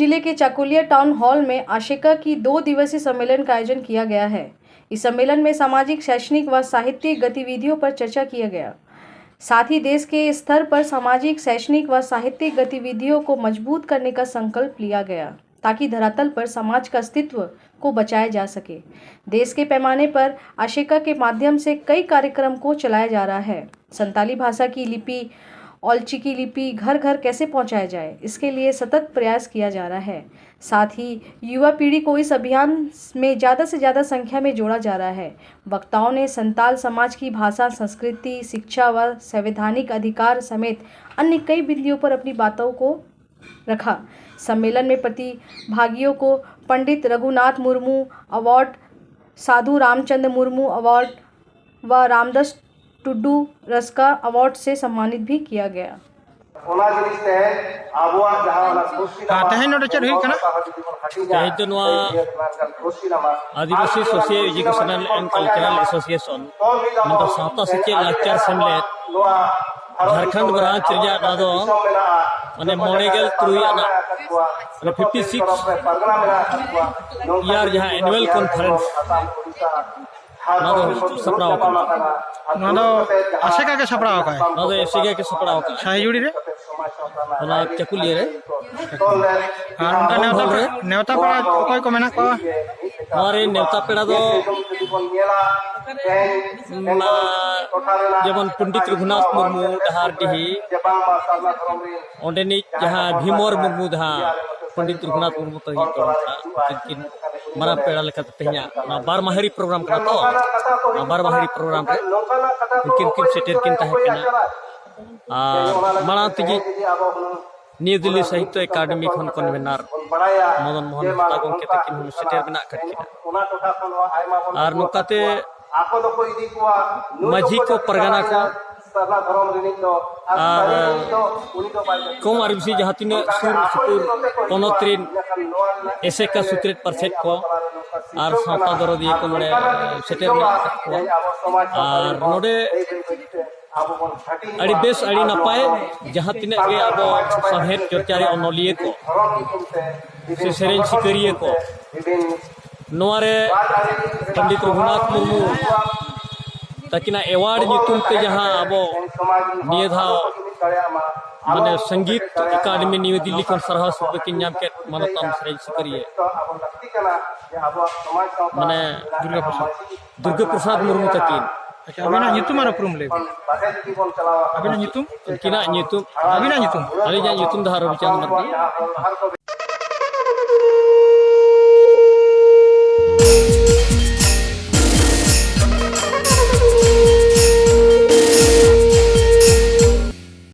जिले के Chakulia town hall में आशिका की 2 दिवसीय सम्मेलन का आयोजन किया गया है। इस सम्मेलन में सामाजिक, शैक्षणिक व साहित्यिक गतिविधियों पर चर्चा किया गया। साथ ही देश के स्तर पर सामाजिक, शैक्षणिक व साहित्यिक गतिविधियों को मजबूत करने का संकल्प लिया गया ताकि धरातल पर समाज का अस्तित्व को बचाया जा सके। देश के पैमाने पर आशिका के माध्यम से कई कार्यक्रम को चलाया जा रहा है। संताली भाषा की लिपि औलचिकी लिपि घर घर कैसे पहुंचाया जाए, इसके लिए सतत प्रयास किया जा रहा है। साथ ही युवा पीढ़ी को इस अभियान में ज़्यादा से ज़्यादा संख्या में जोड़ा जा रहा है। वक्ताओं ने संताल समाज की भाषा, संस्कृति, शिक्षा व संवैधानिक अधिकार समेत अन्य कई बिंदुओं पर अपनी बातों को रखा। सम्मेलन में प्रतिभागियों को पंडित रघुनाथ मुर्मू अवार्ड, साधु रामचंद्र मुर्मू अवार्ड व रामदास टुडू रस्का अवार्ड से सम्मानित भी किया गया। Adivasi socio educational and cultural association Sawta Seche Lachar Semlet Jharkhand branch माने मोड़ेगल तुरुयाना 56 यार जहां एनुअल कॉन्फ्रेंस सपराव आशिका के सपराव का है एशिका के सपराव का शाहीजुड़ी रे चकुलिया रे और उनका नेवता पड़ा कोई को मेना को हमारे नेवता पेड़ा दो जेमन पंडित रघुनाथ मुर्मू डहारडीही ओंडेनी जहां भीमोर मुर्मू जहां पंडित रघुनाथ मुर्मू तो ही मरा पेड़ा लेकर तेहना बार माहरी प्रोग्राम का तो बार माहरी प्रोग्राम रे किन सेटेर किन तहकना मरा तिगी न्यू दिल्ली साहित्य अकादमी खन कन्वेनर मदन मोहन हत्ता गंके तकिन सेटेर बना कटकिना और नोकाते माझी को परगना को कम आरबीसी जहाँ तीन सुर सुपुर पनोत्रीन एसेका सुत्रेट परसेट को और सावता दरदिया को मने सेटेर और नोडे अड़ी बेस अड़ी नपाय जहाँ तीन के अब साहेब चर्चारे अनलिए को से सेरेन सिकरिए को नोरे पंडित रघुनाथ मुर्मू तकिना एवार्ड नितुम ते जहां अब नियधा माने संगीत अकादमी न्यू दिल्ली को सरहा सुबह की नाम के मनोतम सेरेन सिकरिए माने दुर्गा प्रसाद मुर्मू तकिन अच्छा अबिना नितुम और प्रूम ले अबिना नितुम किना नितुम अबिना नितुम अली जा नितुम धारो विचार मत